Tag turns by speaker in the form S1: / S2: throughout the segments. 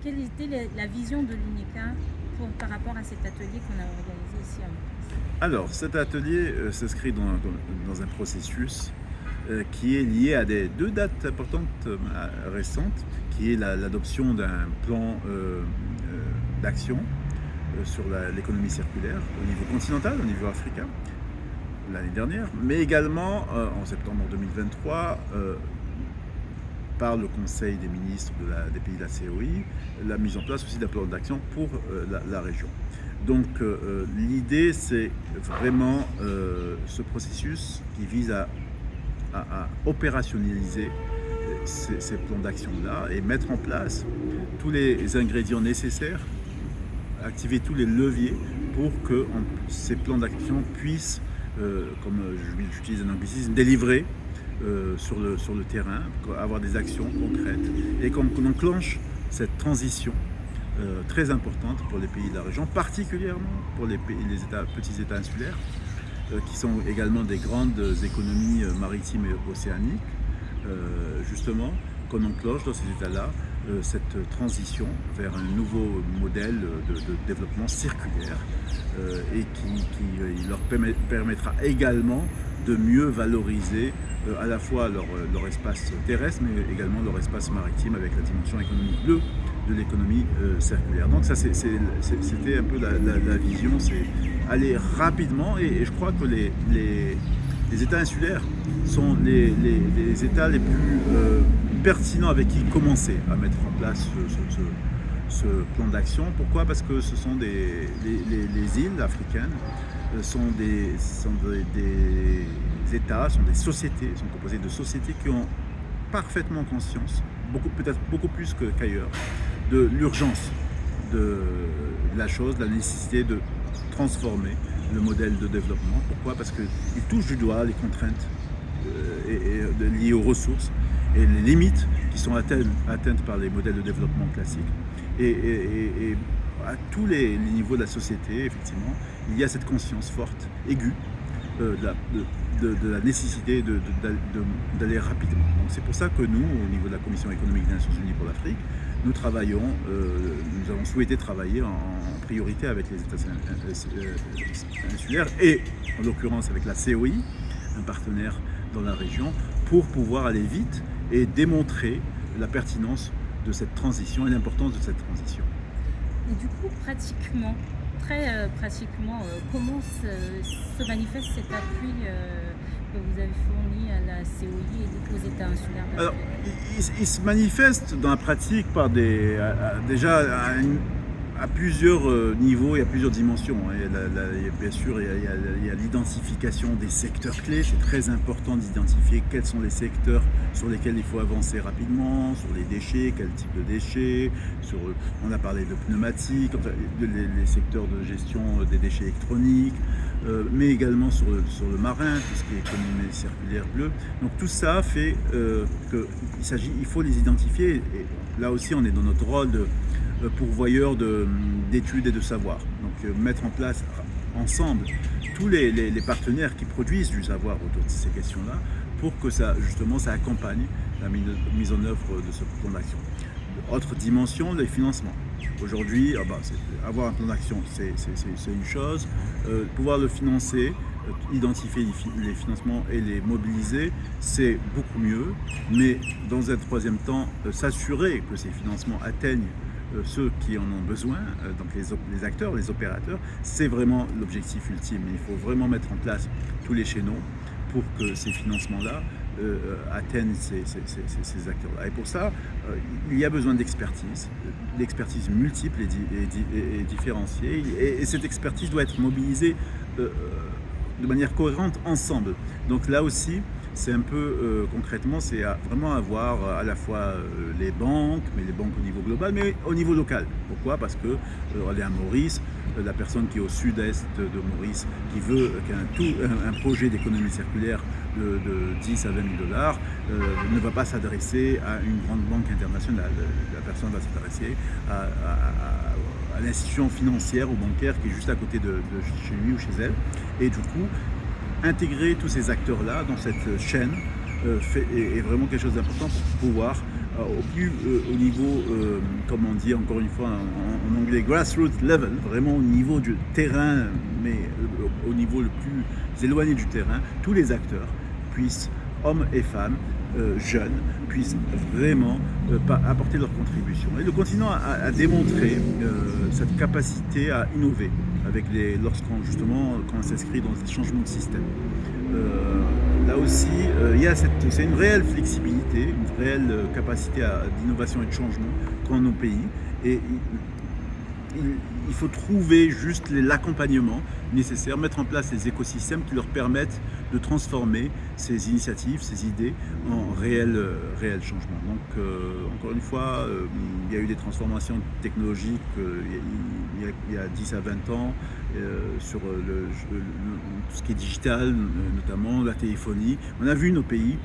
S1: quelle était la vision de l'UNECA par rapport à cet atelier qu'on a organisé ici à Montréal?
S2: Alors, cet atelier s'inscrit dans un processus qui est lié à deux dates importantes récentes, qui est l'adoption d'un plan d'action sur l'économie circulaire au niveau continental, au niveau africain, l'année dernière, mais également en septembre 2023, par le Conseil des ministres des pays de la COI, la mise en place aussi d'un plan d'action pour la région. Donc l'idée, c'est vraiment ce processus qui vise à opérationnaliser ces plans d'action-là et mettre en place tous les ingrédients nécessaires, activer tous les leviers pour que ces plans d'action puissent, comme j'utilise un anglicisme, délivrer sur le terrain, avoir des actions concrètes et qu'on enclenche cette transition très importante pour les pays de la région, particulièrement pour les petits États insulaires, qui sont également des grandes économies maritimes et océaniques, justement, qu'on enclenche dans ces États-là cette transition vers un nouveau modèle de développement circulaire et qui leur permettra également de mieux valoriser à la fois leur espace terrestre, mais également leur espace maritime avec la dimension économique bleue de l'économie circulaire. Donc ça, c'était un peu la vision, c'est aller rapidement, et je crois que les États insulaires sont les États les plus pertinents avec qui commencer à mettre en place ce plan d'action. Pourquoi? Parce que ce sont les îles africaines, sont des États, sont des sociétés, sont composées de sociétés qui ont parfaitement conscience, peut-être beaucoup plus qu'ailleurs, de l'urgence de la chose, de la nécessité de transformer le modèle de développement. Pourquoi? Parce qu'ils touchent du doigt les contraintes liées aux ressources et les limites qui sont atteintes par les modèles de développement classiques. Et à tous les niveaux de la société, effectivement, il y a cette conscience forte, aiguë, de la nécessité d'aller rapidement. Donc c'est pour ça que nous, au niveau de la Commission économique des Nations Unies pour l'Afrique, nous avons souhaité travailler en priorité avec les États insulaires et en l'occurrence avec la COI, un partenaire dans la région, pour pouvoir aller vite et démontrer la pertinence de cette transition et l'importance de cette transition.
S1: Et du coup, très pratiquement, comment se manifeste cet appui que vous avez fourni à la COI et aux États insulaires d'Afrique?
S2: Alors, il se manifeste dans la pratique par déjà à plusieurs niveaux et à plusieurs dimensions. Bien sûr, il y a l'identification des secteurs clés. C'est très important d'identifier quels sont les secteurs sur lesquels il faut avancer rapidement, sur les déchets, quel type de déchets, on a parlé de pneumatiques, les secteurs de gestion des déchets électroniques, mais également sur le marin, tout ce qui est économie circulaire bleue. Donc tout ça fait qu'il faut les identifier. Et là aussi, on est dans notre rôle de pourvoyeur d'études et de savoir. Donc mettre en place ensemble tous les partenaires qui produisent du savoir autour de ces questions-là pour que ça accompagne la mise en œuvre de ce plan d'action. Autre dimension, les financements. Aujourd'hui, avoir un plan d'action, c'est une chose. Pouvoir le financer, identifier les financements et les mobiliser, c'est beaucoup mieux. Mais dans un troisième temps, s'assurer que ces financements atteignent ceux qui en ont besoin, donc les acteurs, les opérateurs, c'est vraiment l'objectif ultime. Il faut vraiment mettre en place tous les chaînons pour que ces financements-là atteignent ces acteurs-là. Et pour ça, il y a besoin d'expertise multiple et différenciée. Et cette expertise doit être mobilisée de manière cohérente ensemble. Donc là aussi, c'est un peu concrètement, c'est vraiment avoir à la fois les banques, mais les banques au niveau global, mais au niveau local. Pourquoi? Parce que on est à Maurice, la personne qui est au sud-est de Maurice, qui a un projet d'économie circulaire de 10 à 20 000 dollars, ne va pas s'adresser à une grande banque internationale. La personne va s'adresser à l'institution financière ou bancaire qui est juste à côté de chez lui ou chez elle. Et du coup, intégrer tous ces acteurs-là dans cette chaîne est vraiment quelque chose d'important pour pouvoir au niveau, comme on dit encore une fois en anglais, grassroots level, vraiment au niveau du terrain, mais au niveau le plus éloigné du terrain, tous les acteurs puissent, hommes et femmes, jeunes, puissent vraiment apporter leur contribution. Et le continent a démontré cette capacité à innover quand on s'inscrit dans ces changements de système. Là aussi, c'est une réelle flexibilité, une réelle capacité d'innovation et de changement dans nos pays. Et il faut trouver juste l'accompagnement nécessaire, mettre en place les écosystèmes qui leur permettent de transformer ces initiatives, ces idées en réel changement. Donc, encore une fois, il y a eu des transformations technologiques il y a 10 à 20 ans sur tout ce qui est digital, notamment la téléphonie. On a vu nos pays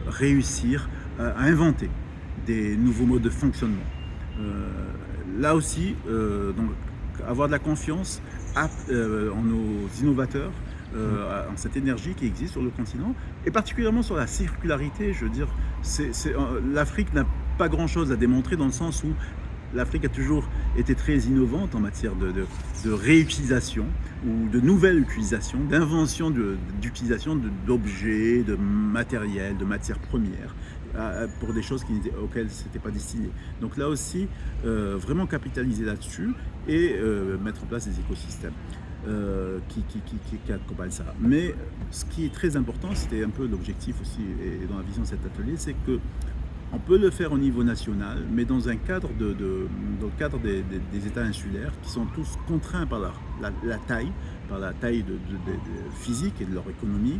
S2: réussir à inventer des nouveaux modes de fonctionnement. Là aussi, donc, avoir de la confiance en nos innovateurs, en cette énergie qui existe sur le continent, et particulièrement sur la circularité. Je veux dire, l'Afrique n'a pas grand-chose à démontrer dans le sens où l'Afrique a toujours été très innovante en matière de réutilisation ou de nouvelle utilisation, d'invention d'utilisation d'objets, de matériel, de matières premières pour des choses auxquelles ce n'était pas destiné. Donc là aussi, vraiment capitaliser là-dessus et mettre en place des écosystèmes qui accompagnent ça. Mais ce qui est très important, c'était un peu l'objectif aussi et dans la vision de cet atelier, c'est que on peut le faire au niveau national, mais dans un cadre dans le cadre des États insulaires qui sont tous contraints par la taille, physique et de leur économie.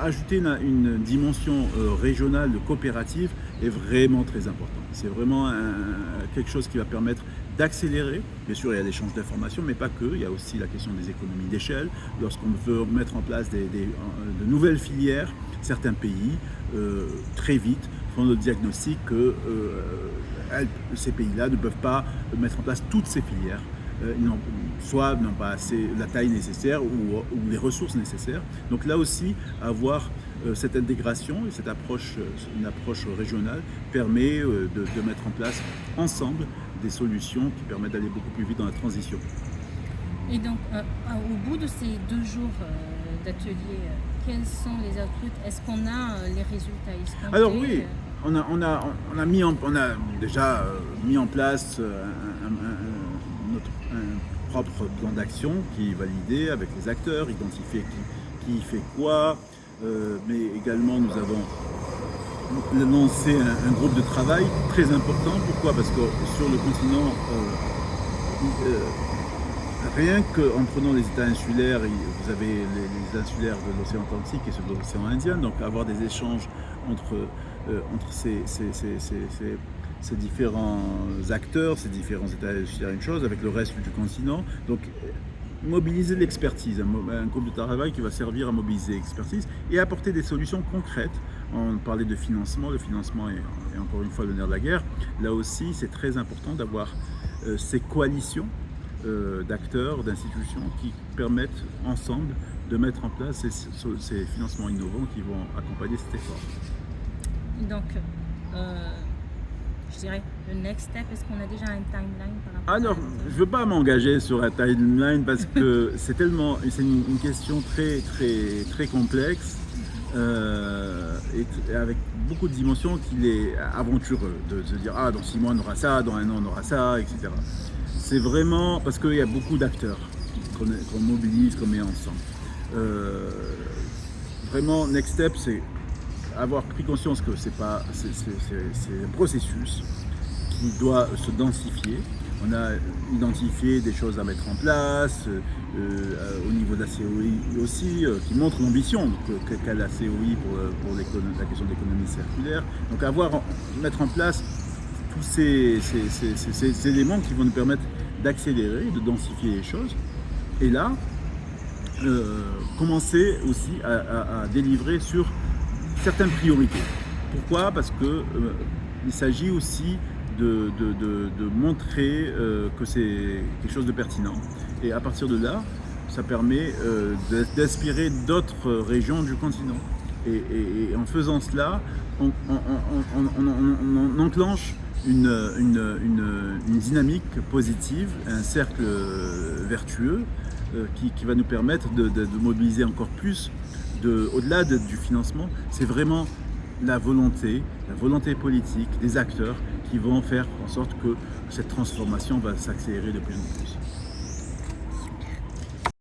S2: Ajouter une dimension régionale de coopérative est vraiment très important. C'est vraiment quelque chose qui va permettre d'accélérer. Bien sûr, il y a l'échange d'informations, mais pas que. Il y a aussi la question des économies d'échelle. Lorsqu'on veut mettre en place de nouvelles filières, certains pays, très vite, font le diagnostic que ces pays-là ne peuvent pas mettre en place toutes ces filières. Soit n'ont pas assez la taille nécessaire ou les ressources nécessaires. Donc là aussi, avoir cette intégration et une approche régionale permet de mettre en place ensemble des solutions qui permettent d'aller beaucoup plus vite dans la transition.
S1: Et donc, au bout de ces 2 jours d'atelier, quels sont les outputs? Est-ce qu'on a les résultats escomptés?
S2: Alors oui, on a déjà mis en place un propre plan d'action qui est validé avec les acteurs, identifier qui fait quoi, mais également nous avons lancé un groupe de travail très important. Pourquoi? Parce que sur le continent, rien qu'en prenant les États insulaires, vous avez les insulaires de l'océan Atlantique et ceux de l'océan Indien, donc avoir des échanges entre ces différents acteurs, ces différents États insulaires, une chose, avec le reste du continent. Donc mobiliser l'expertise, un groupe de travail qui va servir à mobiliser l'expertise et apporter des solutions concrètes. On parlait de financement, est encore une fois le nerf de la guerre. Là aussi, c'est très important d'avoir ces coalitions d'acteurs, d'institutions qui permettent ensemble de mettre en place ces financements innovants qui vont accompagner cet effort.
S1: Donc, je dirais, le next step, est-ce qu'on a déjà un timeline par rapport
S2: Alors, je ne veux pas m'engager sur un timeline parce que c'est une question très, très, très complexe et avec beaucoup de dimensions qu'il est aventureux de se dire dans 6 mois on aura ça, dans 1 an on aura ça, etc. C'est vraiment parce qu'il y a beaucoup d'acteurs qu'on mobilise, qu'on met ensemble. Vraiment, next step, c'est avoir pris conscience que c'est un processus qui doit se densifier. On a identifié des choses à mettre en place au niveau de la COI aussi, qui montre l'ambition qu'a la COI pour la question de l'économie circulaire. Donc mettre en place tous ces éléments qui vont nous permettre d'accélérer, de densifier les choses. Et là, commencer aussi à délivrer sur certaines priorités. Pourquoi? Parce qu'il s'agit aussi de montrer que c'est quelque chose de pertinent. Et à partir de là, ça permet d'inspirer d'autres régions du continent. Et en faisant cela, on enclenche une dynamique positive, un cercle vertueux qui va nous permettre de mobiliser encore plus. Au-delà du financement, c'est vraiment la volonté politique des acteurs qui vont faire en sorte que cette transformation va s'accélérer de plus en plus.